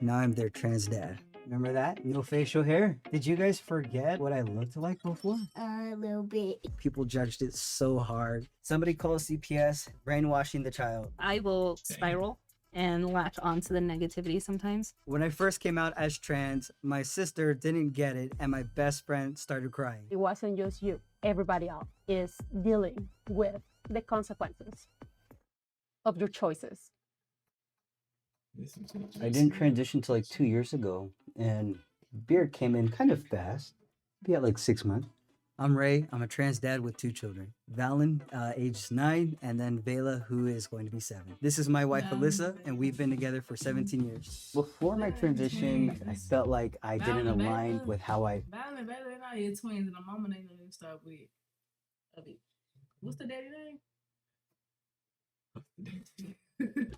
Now I'm their trans dad. Remember that? No facial hair? Did you guys forget what I looked like before? A little bit. People judged it so hard. Somebody called CPS brainwashing the child. I will spiral and latch onto the negativity sometimes. When I first came out as trans, my sister didn't get it and my best friend started crying. It wasn't just you. Everybody else is dealing with the consequences of your choices. I didn't transition till like 2 years ago, and beard came in kind of fast. Be at like 6 months. I'm Ray. I'm a trans dad with 2 children. Valen, age 9, and then Vela, who is going to be 7. This is my wife, Alyssa, and we've been together for 17 years. Before my transition, I felt like I didn't align with how I Valen, they're not your twins, and the mama name gonna start with. What's the daddy name?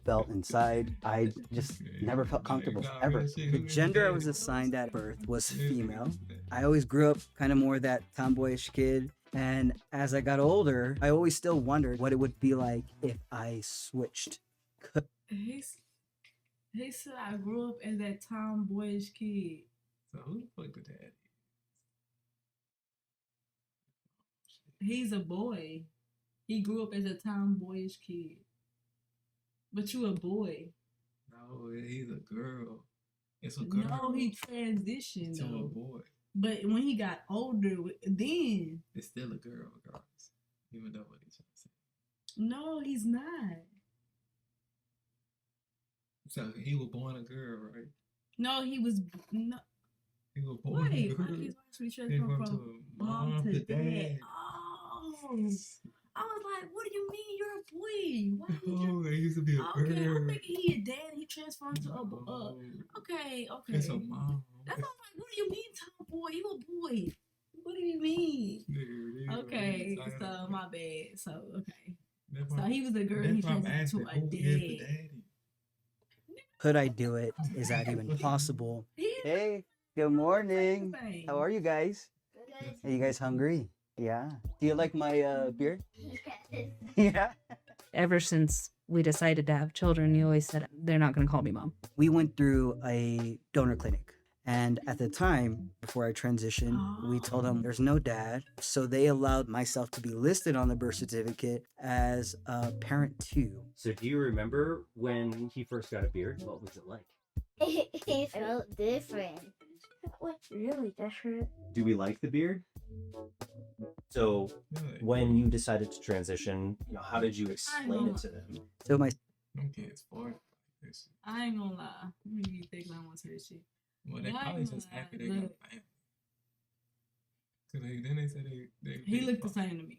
felt inside. I just never felt comfortable ever. The gender I was assigned at birth was female. I always grew up kind of more that tomboyish kid. And as I got older, I always still wondered what it would be like if I switched. He said I grew up as that tomboyish kid. So who the fuck with that? He's a boy. He grew up as a tomboyish kid. But you a boy. No, he's a girl. It's a girl. No, he transitioned to a though. boy. But when he got older, then It's still a girl, regardless. Even though what he's trying to say. no, he's not. So he was born a girl, right? No, he was no. He was born Wait, a why girl. he's actually He transferring went from to mom to dad? dad. Oh, I was like, what do you mean you're a boy? Why did you? Oh, it used to be a Okay, girl. I'm thinking he a dad. He transformed to a No. okay. It's a mom. That's why I'm like, what do you mean, tomboy? You a boy? What do you mean? Nigga, Okay, nigga, so my bad. So okay, that's so why- he was a girl. that's He why I'm transitioned asking, to a who is the dad. daddy? Could I do it? Is that even possible? Hey, good morning. How are you guys? Are you guys hungry? Yeah. Do you like my beard? Yeah. Ever since we decided to have children, you always said they're not going to call me mom. We went through a donor clinic. And at the time, before I transitioned, we told them there's no dad. So they allowed myself to be listed on the birth certificate as a parent too. So do you remember when he first got a beard? What was it like? It felt different. It was really different. Do we like the beard? So Good. when you decided to transition, how did you explain it to them? So my Them kids for this. I ain't gonna lie. Let me think I want to hear shit. Well, they Why probably not? just happy they got a Look. family. Cause then they said they He looked the same to me.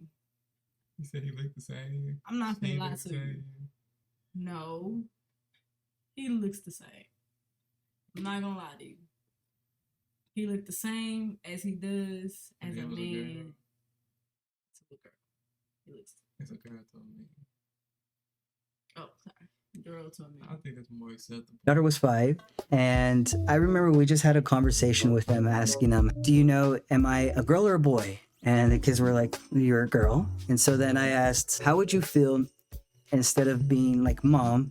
He said he looked the same. I'm not He gonna lie looked to the you. same. No, he looks the same. I'm not gonna lie to you. He looked the same as he does as He a was a girl. man. It's a girl. He looks. It's a girl told me. Oh, sorry. Girl told me. I think it's more acceptable. daughter was 5, and I remember we just had a conversation with them, asking them, do you know, am I a girl or a boy? And the kids were like, you're a girl. And so then I asked, how would you feel instead of being like mom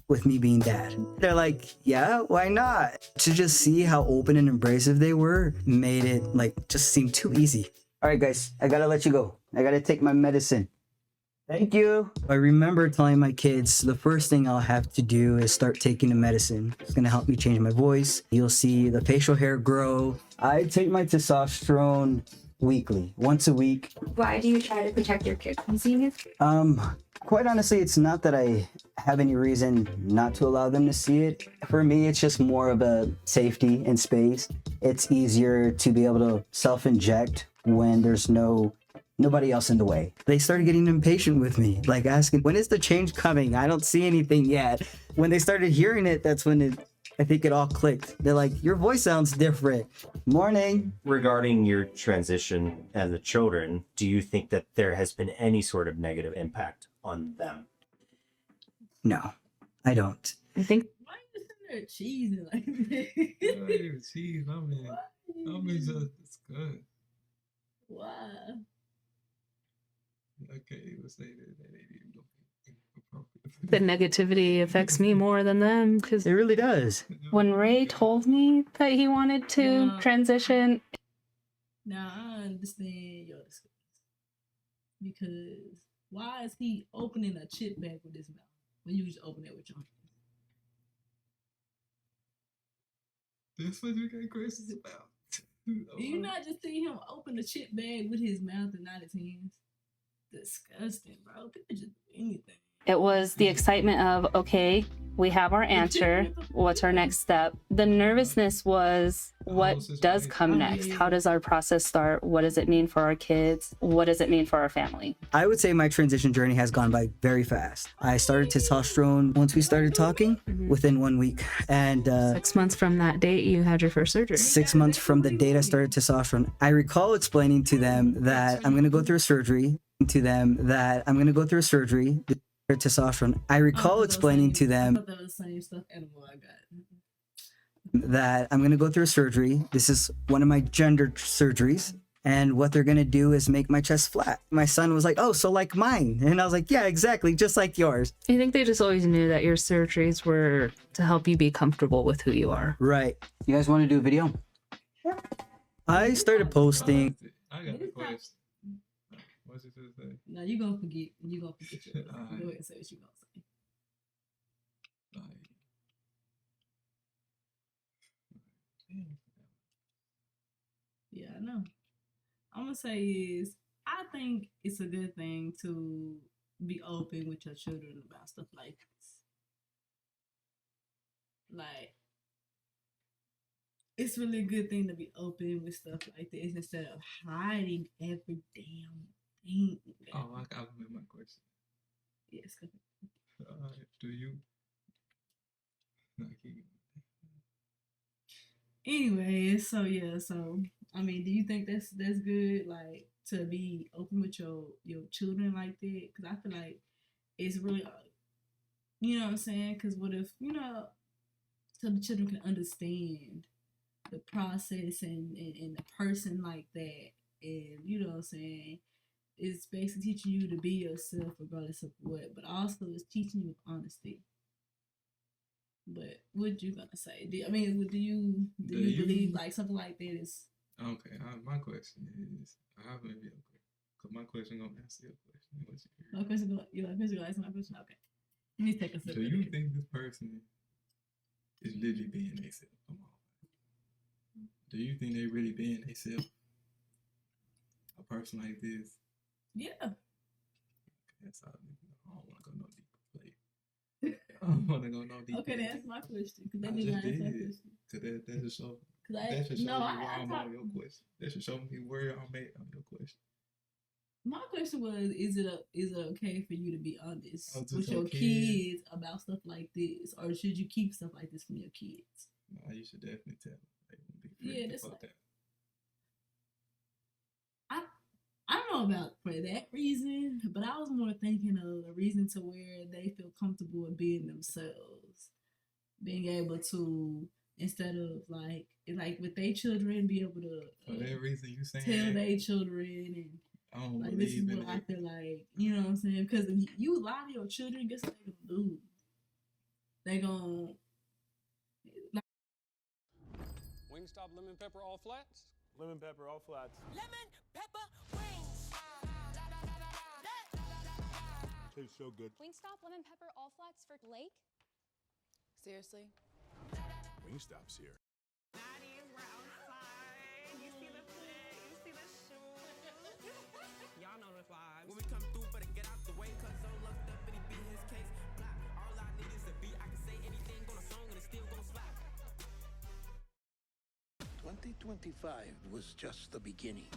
with me being dad? They're like, yeah, why not? To just see how open and embracive they were made it like just seem too easy. All right, guys, I gotta let you go. I gotta take my medicine. Thank you. I remember telling my kids the first thing I'll have to do is start taking the medicine. It's gonna help me change my voice. You'll see the facial hair grow. I take my testosterone weekly, once a week. Why do you try to protect your kids from seeing it? Quite honestly, it's not that I have any reason not to allow them to see it. For me, it's just more of a safety and space. It's easier to be able to self-inject when there's nobody else in the way. They started getting impatient with me, like asking, when is the change coming? I don't see anything yet. When they started hearing it, that's when I think it all clicked. They're like, your voice sounds different. Morning. Regarding your transition and the children, do you think that there has been any sort of negative impact on them? No, I don't. I think Why you sitting there cheesing like Not that? even cheese. I'm just disgusted. Why? I can't even say that they didn't look appropriate. The negativity affects me more than them because It really does. when Ray told me that he wanted to Yeah. transition, Now I understand your disgust because why is he opening a chip bag with his mouth when you just open it with your hands? That's what you got questions about. Do you not just see him open the chip bag with his mouth and not his hands? Disgusting, bro. People just do anything. it was the excitement of, okay, we have our answer. What's our next step? The nervousness was, what does come next? How does our process start? What does it mean for our kids? What does it mean for our family? I would say my transition journey has gone by very fast. I started testosterone once we started talking within 1 week. And 6 months from that date, you had your first surgery. 6 months from the date I started testosterone, I recall explaining to them that I'm going to go through a surgery, testosterone. I recall explaining to I them thought that was the same stuff animal I got. that I'm going to go through a surgery. This is one of my gender surgeries. And what they're going to do is make my chest flat. My son was like, oh, so like mine. And I was like, yeah, exactly. Just like yours. I think they just always knew that your surgeries were to help you be comfortable with who you are. Right. You guys want to do a video? I started posting. I got a question. What's it to say? No, you gonna forget. You gonna forget your. Alright. Go ahead and say what you gonna say. Like, damn. Yeah, I know. I'm gonna say is I think it's a good thing to be open with your children about stuff like this. Like, it's really a good thing to be open with stuff like this instead of hiding every damn thing. Oh, I remember my question. Yes. Go ahead. Do you? No, keep- Anyway, so yeah, so I mean, do you think that's good, like to be open with your children like that? Because I feel like it's really, you know what I'm saying? Because what if so the children can understand the process and the person like that, and you know what I'm saying? It's basically teaching you to be yourself regardless of what, but also it's teaching you honesty. But what you gonna say? Do you believe like something like that is? Okay, my question is, I have maybe a question. Cause my question gonna answer your question. What's your- My question gonna answer my question. Okay, let me take a sip. Do you think this person is literally being themselves? Come on. Do you think they really being themselves? A person like this? Yeah. That's all. I don't want to go no deeper. Like, I don't want to go no deeper. Okay, then answer my question. Because I they didn't just answer my did. question. Cause that should show. 'Cause That should show no, me I why I'm thought- on your question. That should show me where I'm at on your question. My question was: Is it okay for you to be honest Oh, just with your okay. kids about stuff like this, or should you keep stuff like this from your kids? No, you should definitely tell them. Like, be Yeah, free that's about like- that. I don't know about for that reason, but I was more thinking of a reason to where they feel comfortable with being themselves, being able to instead of like with their children, be able to For that reason, you saying tell their children and I don't like this is believe in what I it. feel like, you know what I'm saying? Because you lie to your children, guess what they gonna do? They gonna Wingstop lemon pepper all flats? Lemon pepper, all flats. Lemon pepper wings. Tastes so good. Wingstop lemon pepper all flats for Lake. Seriously? Wingstop's here. Y'all know the vibes. When we come through, better get out the way, cause so locked up and he beat his case. Black. All I need is a beat. I can say anything on a song and it's still gonna slap. 2025 was just the beginning.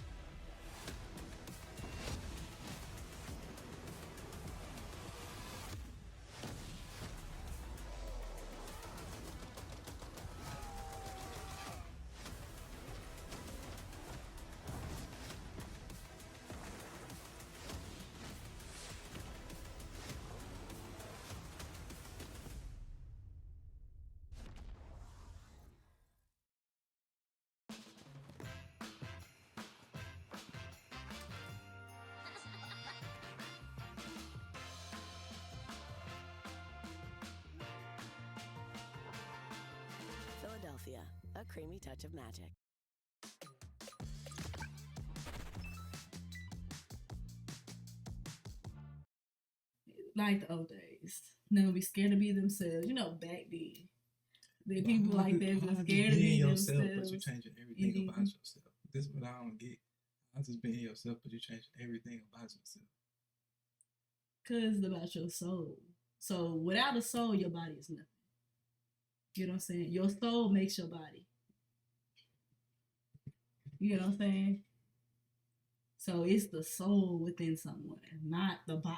Philadelphia, a creamy touch of magic. Like the old days. Now be scared to be themselves. You know, back then. The people like that just scared to be yourself, themselves. but you changing everything about yourself. This is what I don't get. I just being yourself, but you changing everything about yourself. Cause it's about your soul. So without a soul, your body is nothing. You know what I'm saying? Your soul makes your body. You know what I'm saying? So it's the soul within someone, not the body.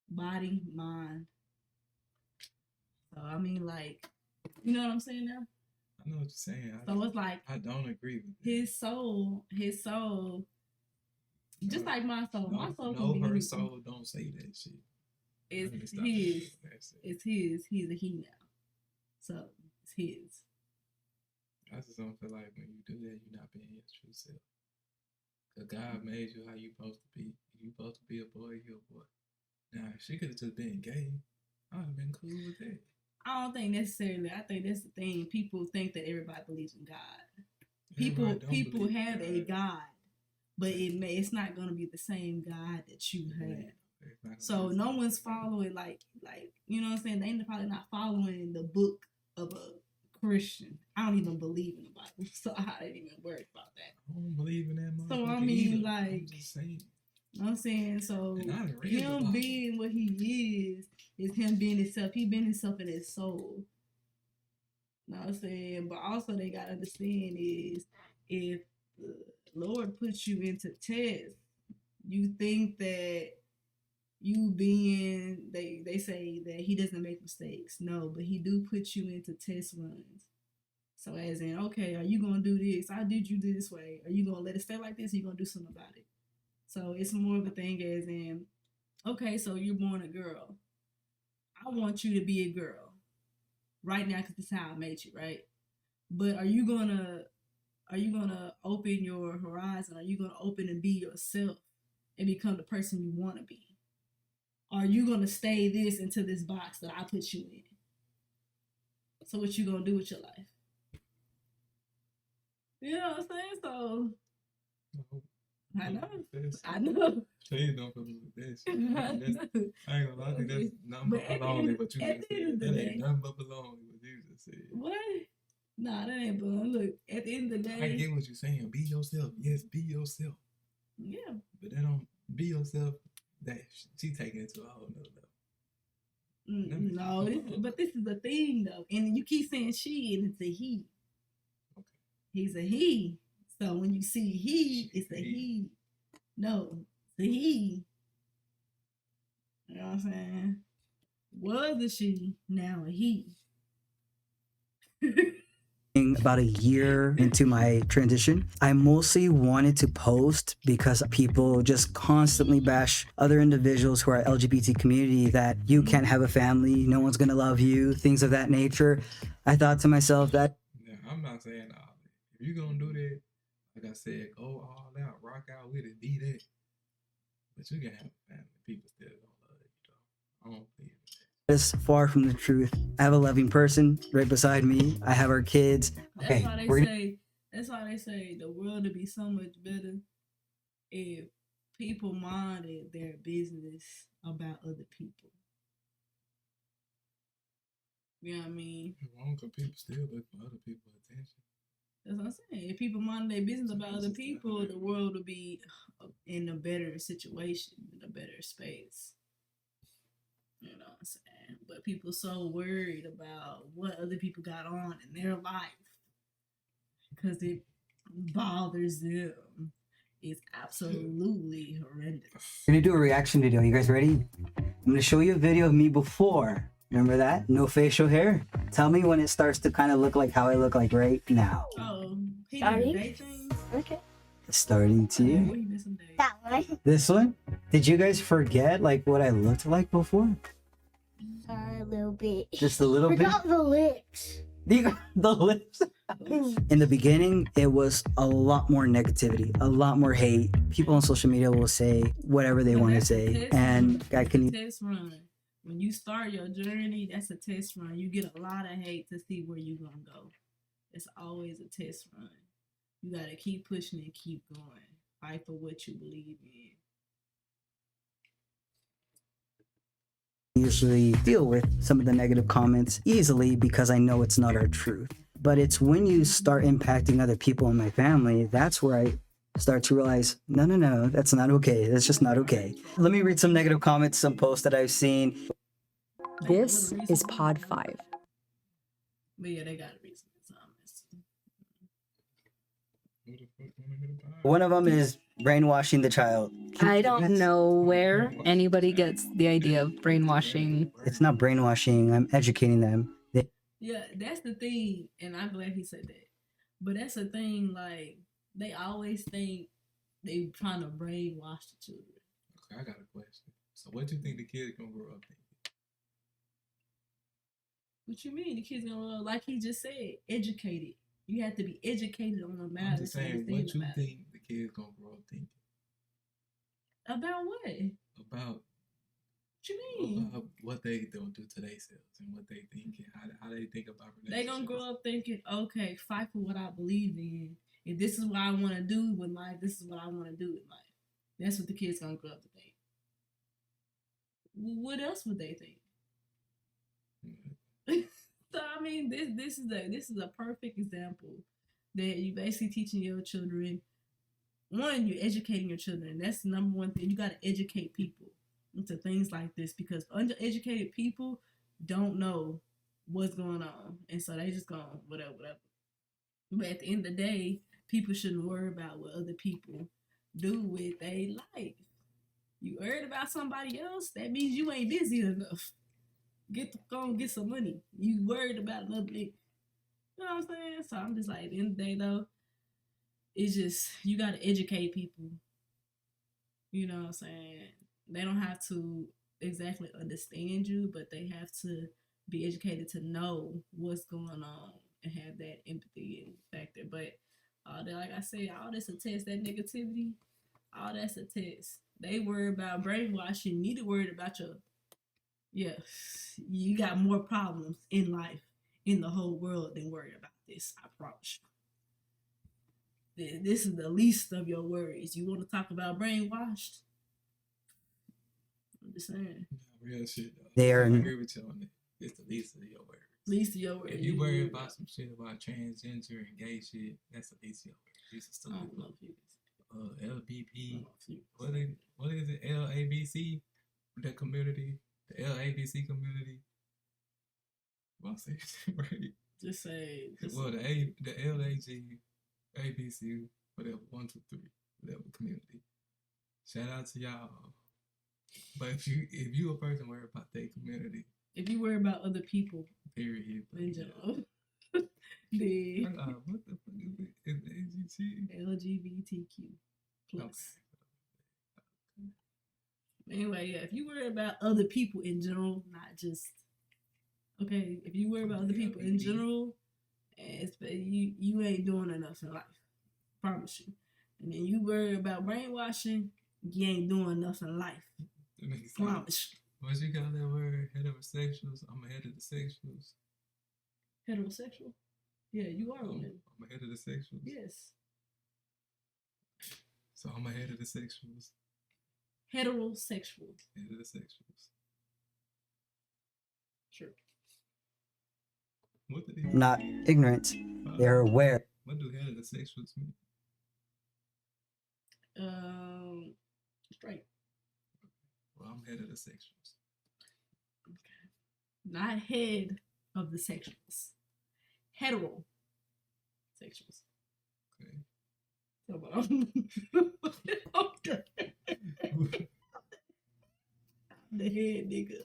Body, mind. So I mean, like, you know what I'm saying now? I know what you're saying. So it's like I don't agree with that. his soul, just like my soul. My soul No, can be her weak. soul don't say that shit. It's Let me stop his. you. That's it. It's his. He's a he now. So it's his. I just don't feel like when you do that, you're not being your true self. Cause God made you how you supposed to be. You supposed to be a boy, you're a boy. Now, if she could have just been gay, I would have been cool with that. I don't think necessarily. I think that's the thing. People think that everybody believes in God. People Everybody don't believe in have a God, but it's not gonna be the same God that you have. It's not gonna So be no the one's same. following like you know what I'm saying. They probably not following the book of a Christian. I don't even believe in the Bible, so I didn't even worry about that. I don't believe in that. So, I motherfucker mean, either. like- I'm just saying. You know what I'm saying? So And I done read the him Bible. being what he is him being himself. He been himself in his soul. You know what I'm saying? But also they gotta understand is if the Lord puts you into test, you think that you being they say that he doesn't make mistakes. No, but he do put you into test runs. So as in, okay, are you gonna do this? I did you this way. Are you gonna let it stay like this? Or you gonna do something about it? So it's more of a thing as in, okay, so you're born a girl. I want you to be a girl right now because this is how I made you, right? But are you gonna open your horizon? Are you gonna open and be yourself and become the person you want to be? Are you gonna stay this into this box that I put you in? So what you gonna do with your life? You know what I'm saying? So I know. I know. Please don't put me with this. I I ain't gonna lie, I think that's nothing but But baloney what you at just the end of said. the That ain't day- nothing but baloney what you just said. What? Nah, that ain't balloon. Look, at the end of the I day, get what you're saying. Be yourself. Yes, be yourself. yeah. But they don't be yourself. That she taking it to a whole nother level. No, but this is the thing though, and you keep saying she, and it's a he. Okay. He's a he. So when you see he, it's a he. No, it's a he. You know what I'm saying? Was a she, now a he. About a year into my transition, I mostly wanted to post because people just constantly bash other individuals who are LGBT community that you can't have a family, no one's gonna love you, things of that nature. I thought to myself that Now, I'm not saying all that. If you're gonna do that, like I said, go all out, rock out with it, be that. But you can have a family. People still gonna love you though. I don't believe in that. is far from the truth. I have a loving person right beside me. I have our kids. That's Okay, why they we're say. That's why they say the world would be so much better if people minded their business about other people. You know what I mean? It's wrong because people still look for other people's attention. That's what I'm saying. If people minded their business about other people, the world would be in a better situation, in a better space. You know what I'm saying? But people so worried about what other people got on in their life because it bothers them. It's absolutely horrendous. gonna do a reaction video. You guys ready? I'm gonna show you a video of me before. Remember that? No facial hair. Tell me when it starts to kind of look like how I look like right now. Oh, he Starting? did things. Okay. Starting What to he missing days? That one. this one. Did you guys forget like what I looked like before? A little bit. Just a little bit. Forgot the lips. The lips. In the beginning, it was a lot more negativity, a lot more hate. People on social media will say whatever they But want to that's a say, test and run. I can. Test run. when you start your journey, that's a test run. You get a lot of hate to see where you're gonna go. It's always a test run. You gotta keep pushing and keep going. Fight for what you believe in. Usually deal with some of the negative comments easily because I know it's not our truth. But it's when you start impacting other people in my family, that's where I start to realize, no, that's not okay. That's just not okay. Let me read some negative comments, some posts that I've seen. This is Pod 5. But yeah, they got a reason. Who the fuck wanna hit a pie? One of them is brainwashing the child. I don't know where anybody gets the idea of brainwashing. It's not brainwashing. I'm educating them. Yeah, that's the thing, and I'm glad he said that. But that's the thing, like, they always think they trying to brainwash the children. Okay, I got a question. So what do you think the kids gonna grow up thinking? What you mean? The kids gonna, like he just said, educated. You have to be educated on the matter. I'm just saying, what you think the kids gonna grow up thinking? About what? About What you mean? about what they don't do to themselves and what they think and how they think about relationships. They gonna grow up thinking, okay, fight for what I believe in. If this is what I want to do with life, this is what I want to do with life. That's what the kids gonna grow up to think. What else would they think? So I mean, this is a perfect example that you basically teaching your children. One, you're educating your children. That's the number one thing. You got to educate people into things like this because undereducated people don't know what's going on, and so they just go whatever. But at the end of the day, people shouldn't worry about what other people do with their life. You worried about somebody else, that means you ain't busy enough. Go and get some money. You worried about another nigga. You know what I'm saying? So I'm just like, at the end of the day, though, it's just, you got to educate people. You know what I'm saying? They don't have to exactly understand you, but they have to be educated to know what's going on and have that empathy factor. But all that, like I said, all this a test, that negativity, all that's a test. They worry about brainwashing. You need to worry about your... Yeah, you got more problems in life, in the whole world, than worry about this. I promise you. This is the least of your worries. You want to talk about brainwashed? I'm just saying. Real shit, though. They are. I agree with you on that. It's the least of your worries. Least of your worries. If you worry about some shit about transgender and gay shit, that's the least of your worries. These are still LBP. What is it? LABC? That community. The LABC community. I'll say it right. Just say. Well, the LAG, ABC, whatever, 1, 2, 3, whatever community. Shout out to y'all. But if you a person worried about their community, if you worry about other people, period, in general, what the fuck is it? Is it LGBTQ plus. Anyway, yeah, if you worry about other people in general, not just if you worry about other people in general, you ain't doing enough in life. Promise you. And then you worry about brainwashing, you ain't doing enough in life. Promise you. What you got that word? Heterosexuals? I'm ahead of the sexuals. Heterosexual? Yeah, you are one. I'm ahead of the sexuals. Yes. So I'm ahead of the sexuals. Heterosexual. Ahead of the sexuals. Sure. What did Not ignorant. They're aware. What do head of the sexuals mean? Straight. Well, I'm head of the sexuals. Okay. Not head of the sexuals. Hetero sexuals. Okay. So, okay. The head nigga.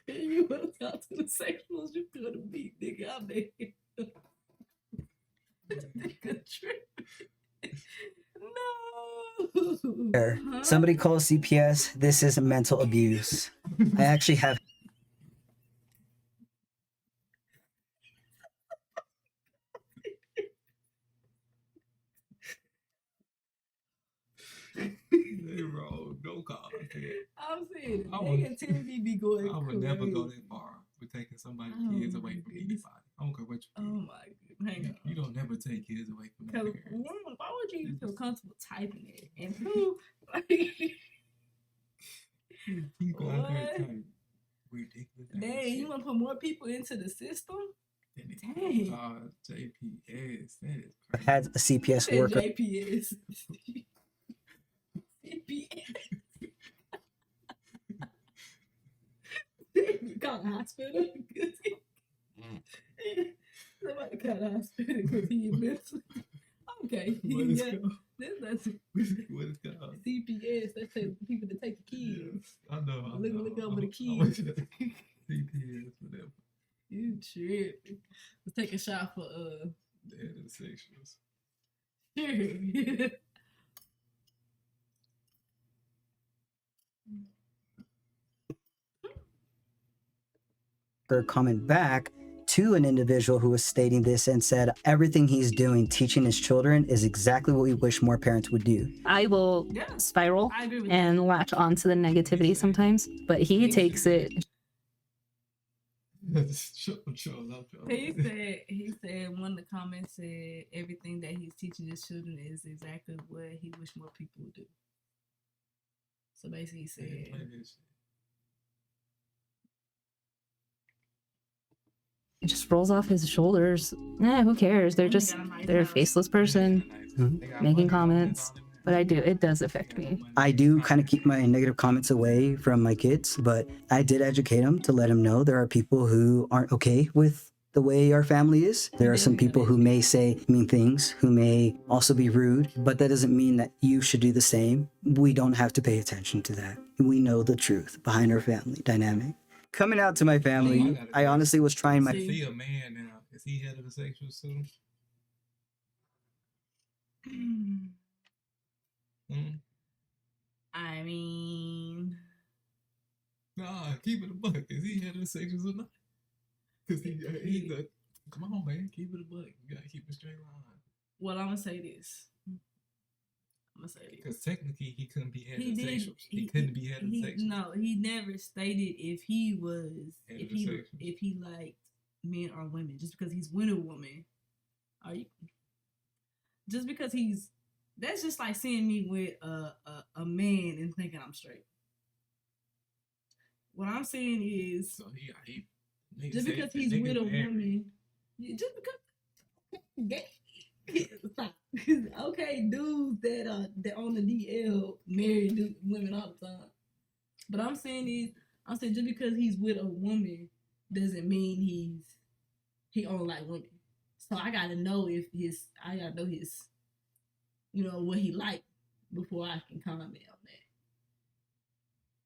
You want to talk to the sexuals, you could have beat nigga. I'm the head. Nigga trip. No. Somebody calls CPS. This is mental abuse. I actually have. They wrong. Don't call. I'm saying I they would- can tell me be going I would never go crazy. that far with taking somebody's Oh kids my away from goodness. anybody. I don't care what you Oh do. my god, hang on. You don't never take kids away from their Cause parents. one, why would you even feel comfortable typing it? And two, like, People out there What? type ridiculous. ass dang, shit. you want to put more people into the system? And it Dang. called JPS. That is I crazy. had a CPS Said worker. JPS. CPS. Call the hospital. Somebody call the hospital because he admits. Okay. What is yeah. called? That's What is called? CPS. That's the people that take the kids. Yes, I know. Look over the kids. kids. CPS, whatever. You tripping. Let's take a shot for The heterosexuals. Sure. Her comment back to an individual who was stating this and said everything he's doing teaching his children is exactly what we wish more parents would do. I will Yeah. spiral I agree with and latch onto the negativity sometimes, but he takes it. He said one of the comments said everything that he's teaching his children is exactly what he wish more people would do. So basically he said It just rolls off his shoulders. Who cares? They're just they're a faceless person making comments. But it does affect me. I do kind of keep my negative comments away from my kids, but I did educate them to let them know there are people who aren't okay with the way our family is. There are some people who may say mean things, who may also be rude, but that doesn't mean that you should do the same. We don't have to pay attention to that. We know the truth behind our family dynamic. Coming out to my family, I honestly was trying my... Is he a man now? Is he heterosexual soon? I mean, Nah, keep it a buck. Is he heterosexual or not? Because he's a... Come on, man. Keep it a buck. You gotta keep a straight line. well, I'm gonna say this. Because technically he couldn't be He did. heterosexual. He couldn't be heterosexual. No, he never stated if he was Heterosexual. if he liked men or women. Just because he's with a woman, are you? Just because he's that's just like seeing me with a man and thinking I'm straight. What I'm saying is, So he just because he's with a woman, just because gay. Stop. Okay, dudes that on the DL marry women all the time. But I'm saying just because he's with a woman doesn't mean he only like women. So I gotta know his what he like before I can comment on that.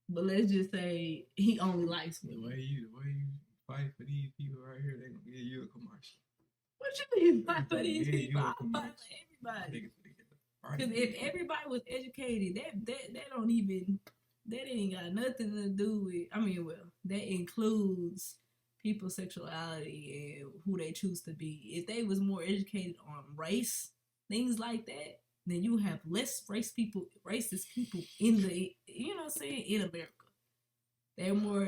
But let's just say he only likes The women. way you fight for these people right here, they gonna give you a commercial. What you mean fight for these Yeah, people? you I a fight commercial. for everybody. Niggas finna get the fight. Because if everybody was educated, that ain't got nothing to do with. I mean, well, that includes people's sexuality and who they choose to be. If they was more educated on race, things like that, then you have less racist people in the, in America. They're more,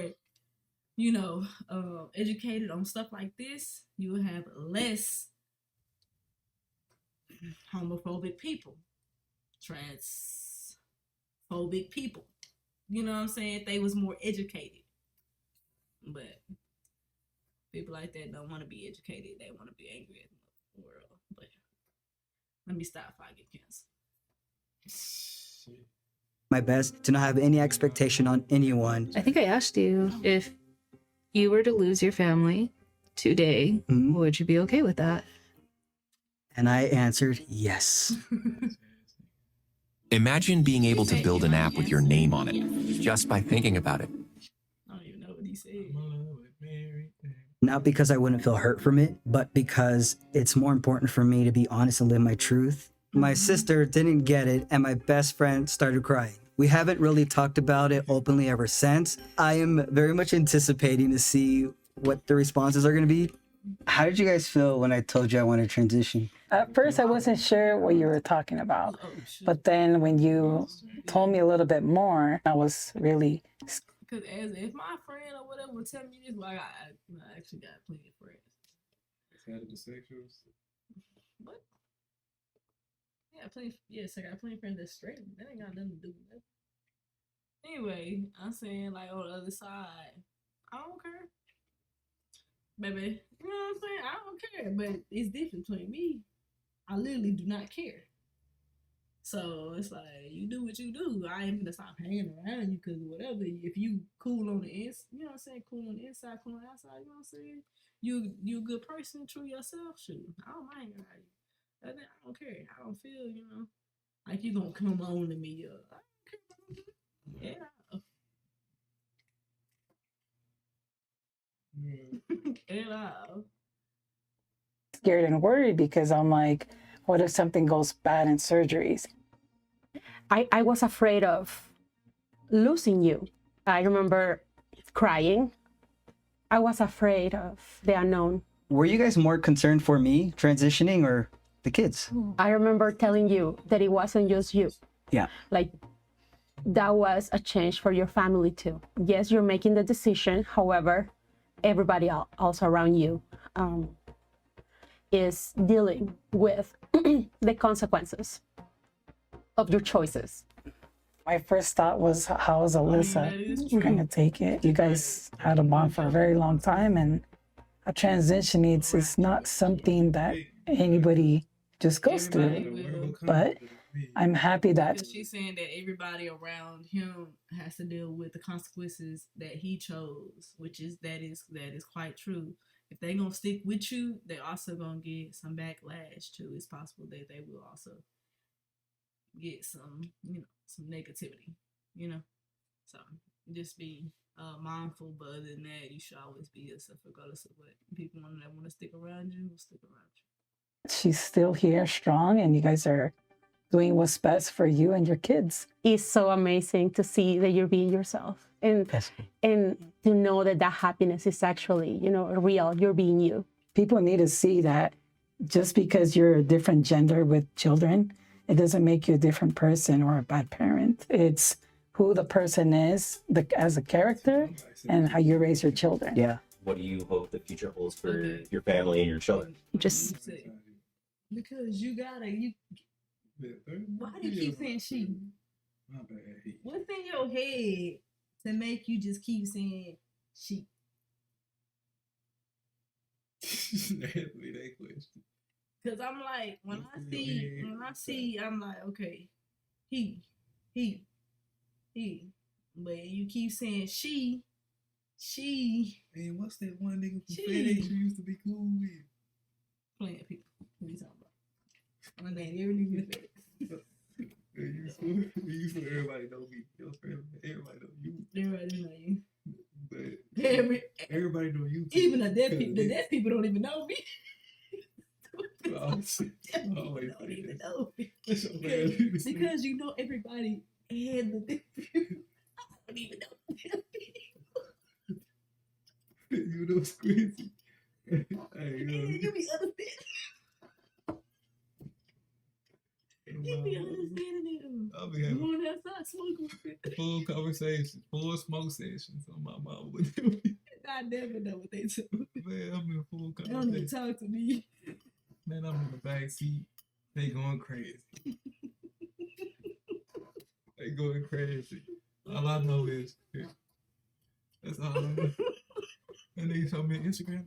educated on stuff like this. You will have less homophobic people, transphobic people. You know what I'm saying? If they was more educated. But people like that don't want to be educated. They want to be angry at the world. But let me stop if I get canceled. my best to not have any expectation on anyone. I think I asked you if you were to lose your family today, would you be okay with that? And I answered yes. Imagine being able to build an app with your name on it just by thinking about it. I don't even know what he said. Not because I wouldn't feel hurt from it, but because it's more important for me to be honest and live my truth. My sister didn't get it, and my best friend started crying. We haven't really talked about it openly ever since. I am very much anticipating to see what the responses are going to be. How did you guys feel when I told you I wanted to transition? At first, I wasn't sure what you were talking about, Oh, shit. but then when you told me a little bit more, I was really. Because as if my friend or whatever would tell me this, like I actually got plenty of friends. Heterosexuals. What? Yeah, plenty. Yes, I got plenty of friends that's straight. That ain't got nothing to do with that. Anyway, I'm saying like on the other side, I don't care, baby. You know what I'm saying? I don't care, but it's different between me. I literally do not care. So it's like you do what you do. I ain't gonna stop hanging around you because whatever. If you cool on the inside, you know what I'm saying? Cool on the inside, cool on the outside. You know what I'm saying? You a good person, true yourself. Shoot, I don't mind around you. I don't care. I don't feel like you gonna come on to me. I don't care. Yeah. Yeah. Scared and worried because I'm like, what if something goes bad in surgeries? I was afraid of losing you. I remember crying. I was afraid of the unknown. Were you guys more concerned for me transitioning or the kids? I remember telling you that it wasn't just you. Yeah. Like, that was a change for your family too. Yes, you're making the decision. However, everybody else around you is dealing with the consequences of your choices. My first thought was, how is Alyssa going to take it? You guys had a bond for a very long time, and a transition is not something that anybody just goes through. But I'm happy that Because she's saying that everybody around him has to deal with the consequences that he chose, which is that is quite true. If they gonna stick with you, they're also gonna get some backlash too. It's possible that they will also get some, some negativity, So just be mindful. But other than that, you should always be yourself, regardless of what people that want to stick around you will stick around you. she's still here strong, and you guys are doing what's best for you and your kids. It's so amazing to see that you're being yourself and to know that happiness is actually, real. You're being you. People need to see that just because you're a different gender with children, it doesn't make you a different person or a bad parent. It's who the person is as a character and how you raise your children. Yeah. What do you hope the future holds for your family and your children? Just because why do you keep saying she? My bad. What's in your head to make you just keep saying she? Ask me that question. Cause I'm like, when I see, I'm like, okay, he, but you keep saying she. Man, what's that one nigga from FedEx you used to be cool with? Playing people. What are you talking about? I'm saying every nigga in FedEx. You used to everybody know me. Your friend, everybody know you. Everybody know you. But everybody know you too. Even the deaf people don't even know me. Always don't even know me. Because you know everybody and the deaf people. I don't even know the deaf people. You know it's crazy. Hey, you be understanding. You be understanding them. I'll be having going outside smoking with it. full conversations, full smoke sessions on my mom. I never know what they do. Man, I'm in full They don't even conversation. talk to me. Man, I'm in the back seat. They going crazy. They going crazy. All I know is that's all I know. That nigga showed me on Instagram.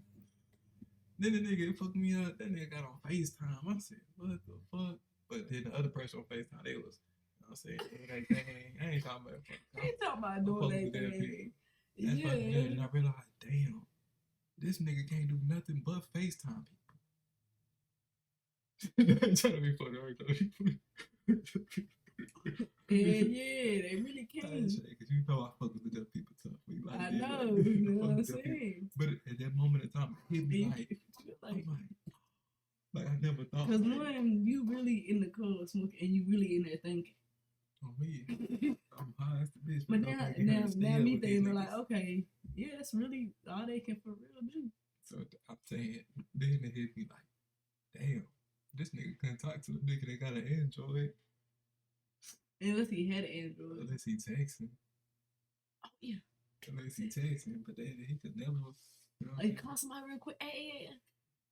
Then the nigga fucked me up. That nigga got on FaceTime. I said, what the fuck? But then the other person on FaceTime, they was, I said, that thing. I ain't talking about fuck. I ain't talking about doing that thing. That's fucking good. And I realized, damn, this nigga can't do nothing but FaceTime people. I'm trying to be funny right now. Yeah, they really can. Because you know I fuck with the good people tough. Like, I know, you know what I'm saying. But at that moment in time, it hit me like I never thought. Because when you really in the club smoking and you really in there thinking. Oh, me. I'm high as the bitch. But now me thinking like, okay, yeah, that's really all they can for real do. So I'm saying, then it hit me like, damn, this nigga talk to a nigga that got an Android Unless he had an Android. unless he texting. Oh yeah. Unless he texting, but then he could never. You know what I'm Like saying? call somebody real quick. Hey.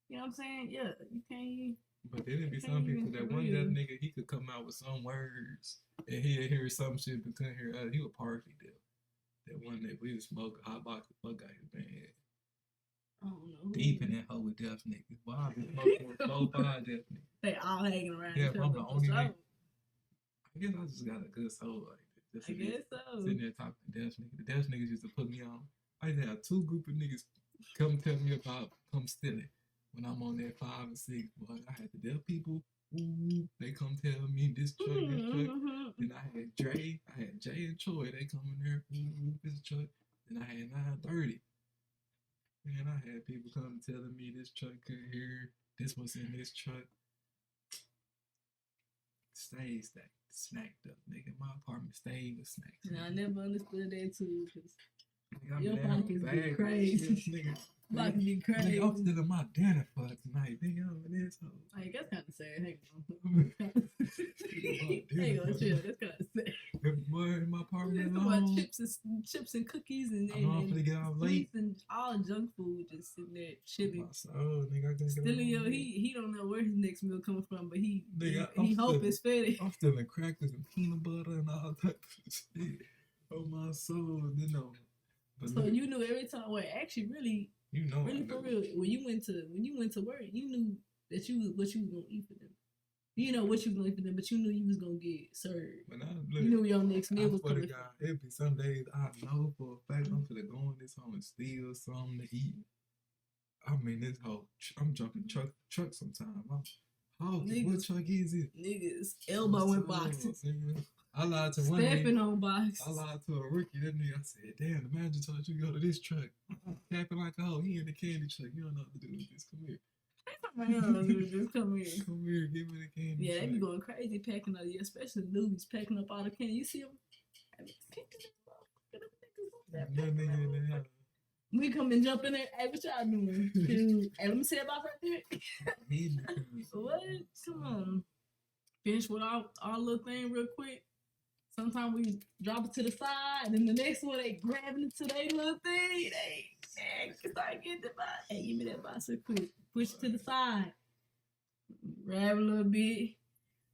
You know what I'm saying? Yeah, you can't. But then it'd be Can't some people even that for one real. deaf nigga, he could come out with some words and he'd hear some shit but couldn't hear other. He was partially deaf. That one that we was smoking hot box the fuck out his man. I don't know. Deep in that hole with deaf niggas. Boy, I been smoking with 4-5 deaf niggas. They all hanging around Yeah, each I'm other. the for only sure. nigga. I guess I just got a good soul like that. Just I to be guess so. Sitting there talking to deaf niggas. The deaf niggas used to put me on. I used to have 2 group of niggas come tell me about come stealing. When I'm on that 5 and 6, boy, I had the deaf people. Ooh, they come tell me this truck, this truck. Then I had Dre, I had Jay and Troy. They come in there, ooh, this truck. Then I had 930. And I had people come telling me this truck couldn't hear. This was in this truck. Stayed snacked up, nigga. My apartment stayed with snacks. And I never understood that too. Cause Nigga, I'm your in there with pockets a be bag of crazy. chips, nigga. Pockets be Nigga, crazy. I'm stealing my dinner for tonight, nigga. I'm in this hoe. Like that's kind of sad. Hang on. Hang on, chill. That's kind of sad. Boy, in my apartment Talking about alone. chips and cookies and I know I'm finna get out late. sweets and all junk food just sitting there chilling. Oh, nigga, I gotta get Stealing your out. he don't know where his next meal coming from, but he Nigga, hope it's fed. I'm stealing crackers and peanut butter and all type of shit. Oh my soul, you know. But So look, you knew every time. Wait, actually, really, you know, really I for knew. real. When you went to work, you knew that what you was gonna eat for them. You know what you was gonna eat for them, but you knew you was gonna get served. When I You knew your next meal was I swear to coming. God, it'd be some days I know for a fact I'm finna go in this home and steal something to eat. I mean, this whole I'm jumping truck sometime. What Niggas- truck is it? Niggas elbow in So, boxes, nigga, I lied to one stepping nigga. on boxes. I lied to a rookie. That nigga, I said, damn, the manager told you to go to this truck. Capping like, oh, he in the candy truck. You don't know what to do with this. Come here. Just come here. Come here, give me the candy Yeah, they be truck. going crazy packing up. Yeah, especially Louis packing up all the candy. You see them? That nigga in there. We come and jump in there. Hey, what y'all doing? Dude, hey, let me see about right there. He in the What? Come on. Finish with our little thing real quick. Sometimes we drop it to the side, and then the next one they grabbing it to their little thing. They start getting the box. Hey, give me that box real quick. Push it to the side. Grab a little bit.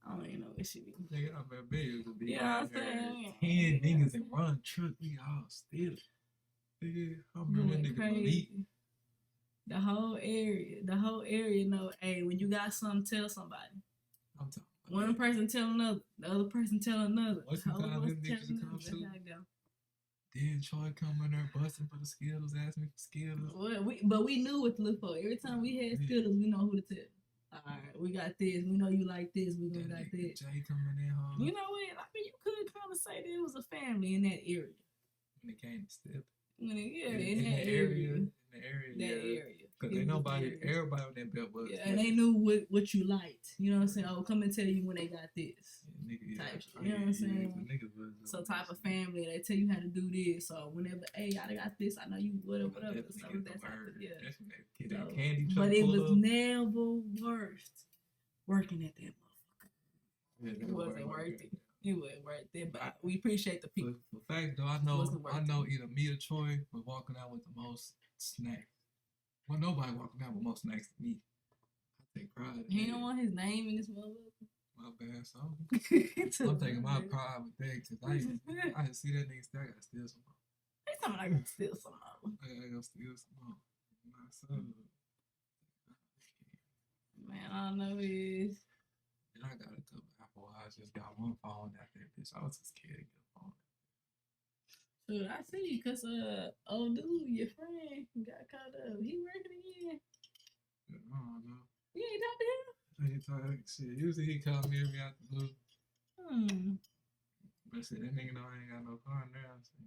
I don't even know what she be. Nigga, I bet bills would be Yeah, I'm out there. saying. 10 niggas and run truck. We all stealing. Nigga, I remember that Going nigga Malik. crazy. The whole area know, hey, when you got something, tell somebody. I'm talking about One person tell another, the other person tell another. What's the Whole time person them tell niggas would come another. That's to? how it go. Then Troy come in there busting for the Skittles, asking me for Skittles. Well, but we knew what to look for. Every time we had Skittles, we know who to tell. All right, we got this. We know you like this. We gonna got this. Jay coming in home. You know what? I mean, you could kind of say that it was a family in that area. When it came to step. When it, yeah, in that area. In the area. That yeah. area. Because It ain't was nobody, the area. everybody on that belt was. Yeah, and they knew what you liked. You know what I'm saying? Oh, come and tell you when they got this. Nigga, Type shit. You know what I'm saying? Niggas was. So type of family, they tell you how to do this. So whenever, hey, I got this, I know you, whatever. Definitely So get the that's how, word. yeah. That's when they get So, that candy truck but it full was of- never worth working at that motherfucker. Yeah, It wasn't worth it. It wasn't worth it. But we appreciate the people. For fact though, I Wasn't worth know either me or Troy was walking out with the most snacks. Well, nobody walking out with more snacks than me. I take pride in He that. don't want his name in this motherfucker. My bad, so I'm taking my pride with that because I see that nigga still, I gotta steal some more. He's talking about I gotta steal some of them. I gotta go steal some more. My son. Man, all I know is And I got a couple Apple. I just got one phone after that bitch. I was just scared to get a phone. Dude, I see you because old dude, your friend, got caught up. He working again. I don't know. You ain't talked to him? I ain't talking shit. Usually he call me every out the blue. But I said, that nigga know I ain't got no car now. So